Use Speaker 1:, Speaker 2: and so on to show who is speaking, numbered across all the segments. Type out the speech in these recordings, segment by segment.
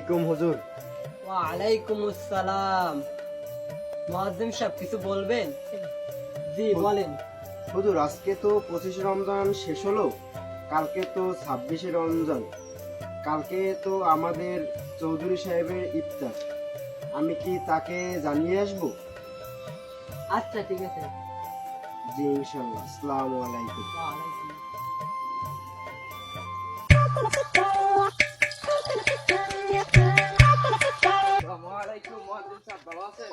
Speaker 1: আলাইকুম হুজুর।
Speaker 2: ওয়ালাইকুম আসসালাম। মুয়াজ্জিম সাহেব কিছু বলবেন? জি বলেন।
Speaker 1: হুজুর, আজকে তো 25 রমজান শেষ হলো, কালকে তো 26 রমজান। কালকে তো আমাদের চৌধুরী সাহেবের ইফতার, আমি কি তাকে জানিয়ে আসবো?
Speaker 2: আচ্ছা ঠিক আছে।
Speaker 1: জি ইনশাল্লাহ। আসসালামু আলাইকুম।
Speaker 2: ওয়ালাইকুম।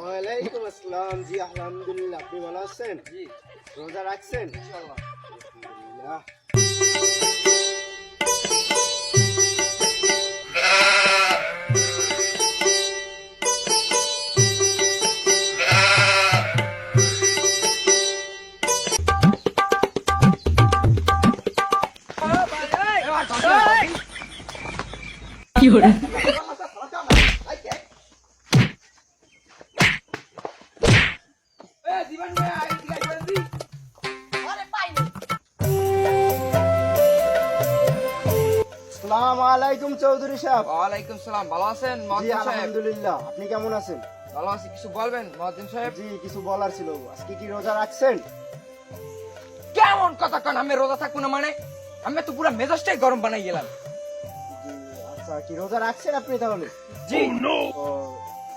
Speaker 1: ওয়ালাইকুম আসসালাম। জি আলহামদুলিল্লাহ, আপনি ভালো আছেন? জি। রোজা রাখছেন? ইনশাআল্লাহ। আলহামদুলিল্লাহ। আসসালামু আলাইকুম চৌধুরী সাহেব।
Speaker 3: ওয়ালাইকুম সালাম। ভালো আছেন
Speaker 1: জি
Speaker 3: মুয়াজ্জিম সাহেব?
Speaker 1: আলহামদুলিল্লাহ, আপনি কেমন আছেন?
Speaker 3: ভালো আছি। কিছু বলবেন মুয়াজ্জিম সাহেব?
Speaker 1: জি কিছু বলার ছিল। আজকে কি রোজা রাখছেন?
Speaker 3: কেমন কথা কন? আমি রোজা থাকবো না মানে? আমি তো পুরো মেজাজটাই গরম বানাই গেলাম।
Speaker 1: জি আচ্ছা, কি রোজা রাখছেন আপনি তাহলে?
Speaker 3: জি।
Speaker 1: ও,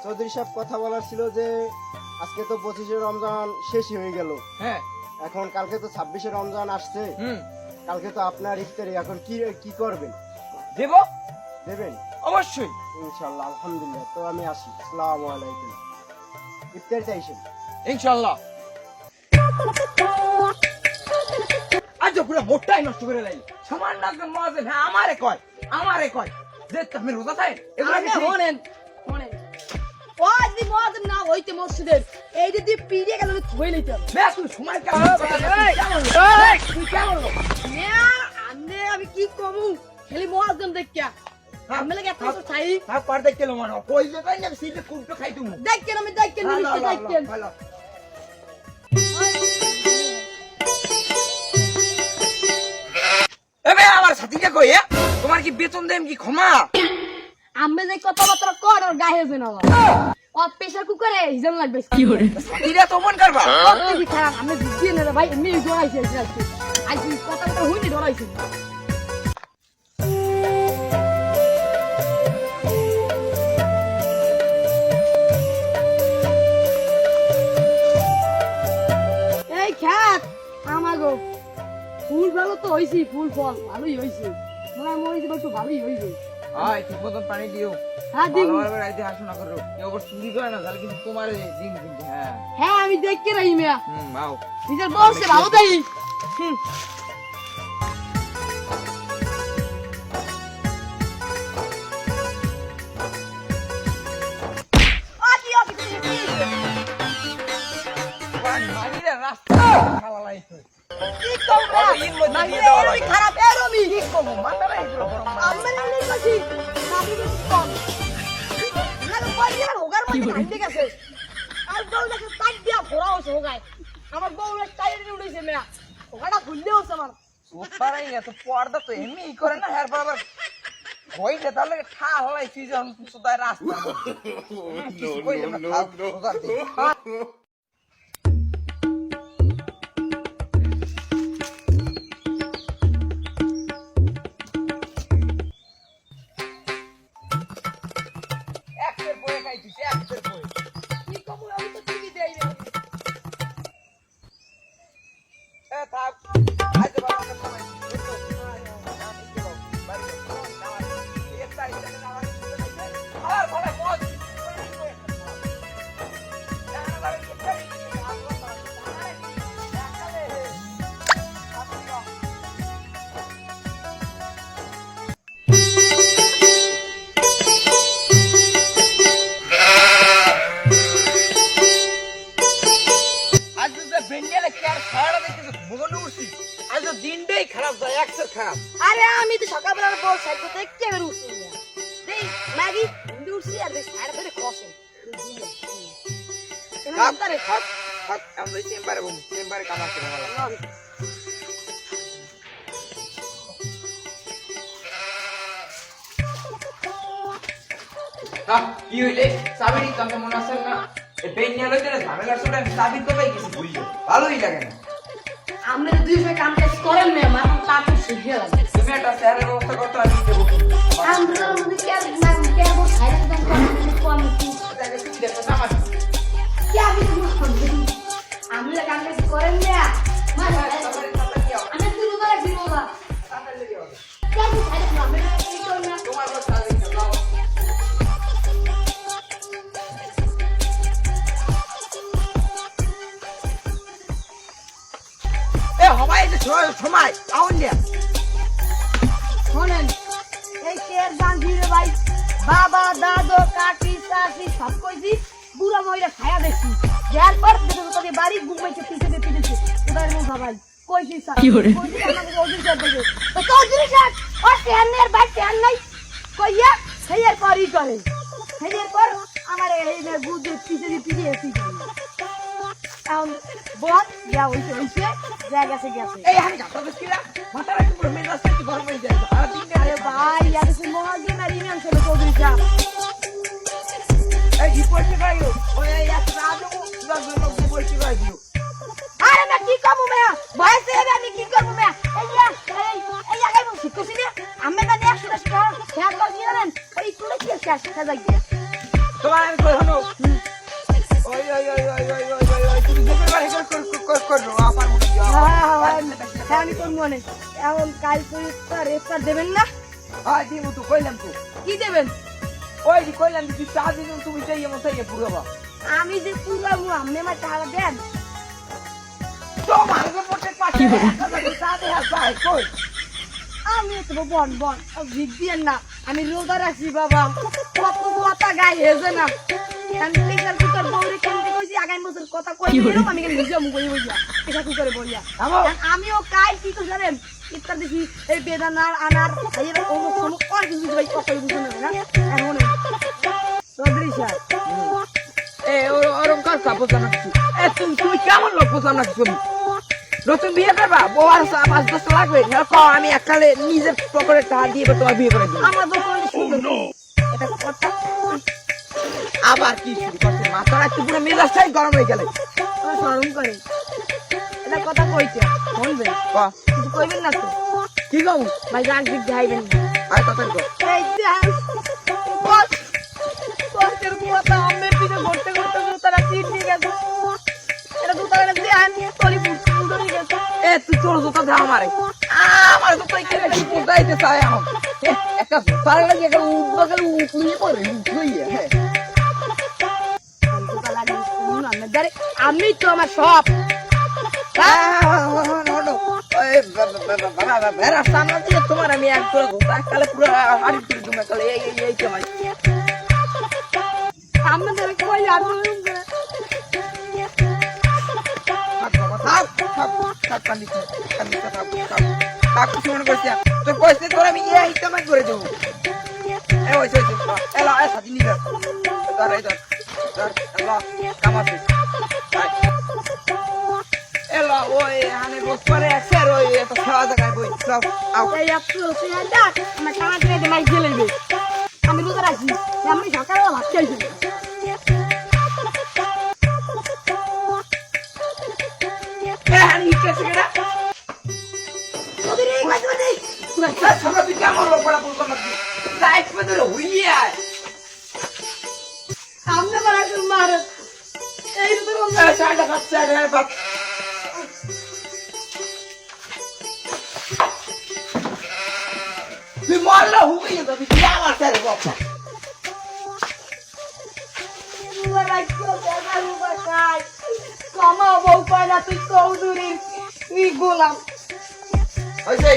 Speaker 1: চৌধুরী সাহেব কথা বলার ছিল যে আজকে তো 25 রমজান শেষই হয়ে গেল,
Speaker 3: হ্যাঁ।
Speaker 1: এখন কালকে তো 26 রমজান আসছে, কালকে তো আপনার ইফতারি, এখন কি কি করবেন?
Speaker 3: দেব
Speaker 1: দেবেন?
Speaker 3: অবশ্যই।
Speaker 1: ইনশাআল্লাহ। আলহামদুলিল্লাহ, তো আমি আসি। আসসালামু আলাইকুম। ইফতারি চাইছেন?
Speaker 3: ইনশাআল্লাহ। আজ পুরো মোটটাই নষ্ট করে লাইল। সামান্য একজন মুয়াজ্জিম, হ্যাঁ আমারে কয় যে তুমি রোজা থাকেন এগুলা কি ঠিক?
Speaker 4: শোনেন ওই দি মুয়াজ্জিম না হইতে মসজিদের এই যে দি পিড়িয়ে গেল ধুই লইতে হবে।
Speaker 3: বে তুই সময় কেমন তুই কেমন লোক?
Speaker 4: মিয়া আমনে আমি কি কমু খালি মুয়াজ্জিম দেখিয়া আমি লাগে এত চাই
Speaker 3: থাক পার দেখ কেলো মনে কই যে তাই না সিলে কুলটো খাই তুমি।
Speaker 4: দেখেন আমি দেখেন দেখেন
Speaker 3: ভালো। এবে আমার সাথীকে কই তোমার কি বেতন দেম কি ক্ষমা?
Speaker 4: আমি যে কথাবার্তা কর আর গায়ে হবে না ও প্রেসার কুকারে হিজাম লাগবে কি করে
Speaker 3: সাথীরা তো মন করবা
Speaker 4: কি খারাপ আমি বুঝি না রে ভাই এমনি ডরাইছে আজকে আইছি কথাবার্তা হইনি ডরাইছে এই খ্যাত আমাগো ফুল ভালো তো হইছি, ফুল ফল ভালোই হইছে, মনে হয় মরিচ একটু ভালোই হইবে।
Speaker 3: আয় ঠিক মতন পানি দিও।
Speaker 4: হ্যাঁ দিন।
Speaker 3: ভালোভাবে রাইতে হাসনা করো। কেউ আবার চুরি করে না তাহলে কিন্তু তোমার দিন কিন্তু। হ্যাঁ
Speaker 4: হ্যাঁ আমি দেখতে রাই মিয়া
Speaker 3: আও
Speaker 4: নিজের বসে ভালো দেই
Speaker 3: মানিরে রাস্তা খালা লাইছে।
Speaker 4: কি কমরা
Speaker 3: ইন মধ্যে
Speaker 4: না
Speaker 3: দিয়ে দেওয়া
Speaker 4: এই
Speaker 3: লাগে।
Speaker 4: খারাপ এরমি
Speaker 3: কি করবো মাথা নাই পুরো গরম না।
Speaker 4: আমি নালি কইছি আমি তো কম না তো কই দিলাম ওগার মধ্যে হাইতে গেছে আর বউ দেখে টাইট দিয়া ভরা হইছে ওগায় আমার বউ টাইট দিয়ে উড়াইছে মিয়া ওগাটা খুললে হইছে আমার
Speaker 3: সুপারাই এত পর্দা তো এমনি করে না হের বাবা কই দে তাহলে ঠা হলাই সিজন সুদাই রাস্তা নো একটার পরে খাইছিস একটার পরে
Speaker 4: কি কম আমি তো টিভি দেই না
Speaker 3: এ থাক আজ বাবা না সময় বুঝছো আমি কি বল বাড়ি যাও এক তারিখে না আর ভালো মত দিনটাই খারাপ যায় একসাথে খারাপ।
Speaker 4: আরে আমি তো সকালবেলা বল সাইড দেখতে বের উঠছি না দেই ম্যাগি উঠছি আর দেখ সাইড ধরে ক্রসে
Speaker 3: থাক থাক থাক আমরা চেম্বারে কামাতে ভালো কি হইলে চাবি তোমাকে মনে আছে না এই পেন নিয়ে লইতে ঝামেলা শুনে আমি চাবি কোথায় গেছি ভুললে ভালোই লাগে না
Speaker 4: আপনি তো দুই সময় কাম কাজ করেন না আমার তা তো শিখে লাগে
Speaker 3: তুমি একটা চেয়ারের ব্যবস্থা করতে আমি দেবো
Speaker 4: আমরা যদি কে বল খাই একদম কম কি
Speaker 3: তুমি দেখো আমার
Speaker 4: কি আমি তো আমি কাম কাজ করেন না আমি শুরু করে দিব না কেন খাই না আমি এই তো না
Speaker 3: তোমার কথা দেখো এ হবাই যে সময় আউন দিয়া
Speaker 4: শোনেন এই কের গান ধীরে ভাই বাবা দাদু কাকি চাচি সব কইছি বুড়া মহিলা ছায়া দেখছি যার পর দেখো তোদের বাড়ি ঘুমাইছে পিছে পিছে উদার মুখ ভাই কইছি স্যার কইছি আমাকে ওদিন স্যার দেখে তো চৌধুরী স্যার ও টেনের ভাই টেন নাই কইয়া সেইয়ের পরই করে সেইয়ের পর আমার এই যে বুঝে পিছে এসি এখন বল যা হইছে যা গেছে
Speaker 3: এই আমি কাপড় বেশকিলা মাথার একটু পুরো মেজাজ একটু গরম হয়ে যায় আর দিন
Speaker 4: আরে ভাই ইয়ার সে মহাজন আর ইমাম ছিল চৌধুরী স্যার
Speaker 3: এই রিপোর্ট করাইও ওই এক রাজু দশ লোক রিপোর্ট করাইও
Speaker 4: আরে না কি করবো মেয়া বয়স হয়ে আমি কি করবো মেয়া এই আগাই বলছি খুশি না আমি না নিয়ে আসলে শেয়ার করছি জানেন ওই তুলে কি শেয়ার শেখা যাই
Speaker 3: তোমার আমি কই হলো ওই তুমি দেখে বারে করো আপার মনে
Speaker 4: হ্যাঁ আমি কোন মনে এখন কাল তো ইফতার দেবেন না
Speaker 3: হ্যাঁ দিমু তো কইলাম তো
Speaker 4: কি দেবেন
Speaker 3: ওই যে কইলাম তুই চা দিন তুমি চাই এমন চাই পুরো বা
Speaker 4: আমি যে পুরাবো আপনি আমার টাকা দেন
Speaker 3: তোমার যে পড়তে পারছি চা দে হাসাই কই
Speaker 4: আমি তো বন ভিক দিয়েন না আমি রোজা রাখছি বাবা কত কথা গায়ে হেজে না আমি টিকার কুকার বউরে কেমতে কইছি আগামী বছর কথা কই দিলাম আমি কেন নিজে মুখ বইয়া টিকার কুকারে বইয়া আমিও কাই কি তো জানেন ইত্যাদি দেখি এই বেদানার আনার এর অমুক সমুক আর কিছু ভাই কই বুঝুন না এখন চৌধুরী স্যার
Speaker 3: এ ওরম কাজ সাপোজ না কিছু এ তুমি কেমন লোক বুঝলাম না কিছু নতুন বিয়ে করবা বউ আর 5-10 লাগবে না কও আমি এককালে নিজের পকেটে টাকা দিয়ে তোমার বিয়ে করে দিই
Speaker 4: আমার দোকান
Speaker 3: এটা কথা আবার কি শুরু করছে মাথার একটু পুরো মেজাজটাই গরম হয়ে গেলে
Speaker 4: শরম করে এটা কথা কইছে শুনবেন কিছু কইবেন না তো
Speaker 3: কি কও
Speaker 4: ভাই রাগ দিক দেখাইবেন না
Speaker 3: আয় কথা কও
Speaker 4: এই দেখ বস বসের কথা আমের পিছে ঘুরতে তারা চিট দিয়ে গেছে এটা তো তারা দিয়ে আন তলি পুরো গেছে
Speaker 3: এ তুই চোর জুতা দে আমারে আমার তো তাই করে কি পোটাইতে চাই এখন একটা সারা লাগে একটা উঠবাগের উঠলিয়ে পড়ে উঠলিয়ে হ্যাঁ
Speaker 4: আমি তো আমার সব
Speaker 3: তোমার আমি একদম কালে পুরো হাড়ি তুলে তোমার কালে এই তোমার
Speaker 4: আমাদের কই আর
Speaker 3: তোর পয়সা তোর আমি এই কামাই করে দেবো এলো সাথে নিবে কামাতে এলো ওই হানে বসপারে আছে আর ওই একটা খাওয়া জায়গায় বই সব আও
Speaker 4: এই আপু ডাক আমার কানা করে দে মাই গেলে আমি রোজা রাখি আমি সকালে ভাত খাইছি
Speaker 3: হানি কেসে গেলা
Speaker 4: তোদের এই কথা নেই
Speaker 3: ছোট তুই কেমন লোক পড়া বলতো না লাইফ মে ধরে হুইয়া
Speaker 4: সামনে মারা মার এই তো
Speaker 3: চাটা খাচ্ছে বাপ তুই মারলা হুইয়া তো তুই আমার সাথে বাবা
Speaker 4: কমা বউ পায় না তুই চৌধুরী তুই গোলাম
Speaker 3: হইছে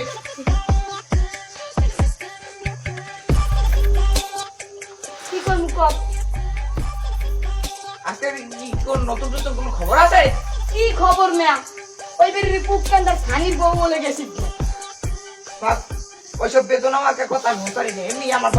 Speaker 4: কি করবো কম
Speaker 3: আজকে কি কোন নতুন নতুন কোনো খবর আছে
Speaker 4: কি খবর ম্যাম ওই বেরিয়ে পুককান্দার খানির বউ বলে গেছি
Speaker 3: ওইসব বেদনা আমাকে কথা ঘুরতারি নেই এমনি আমার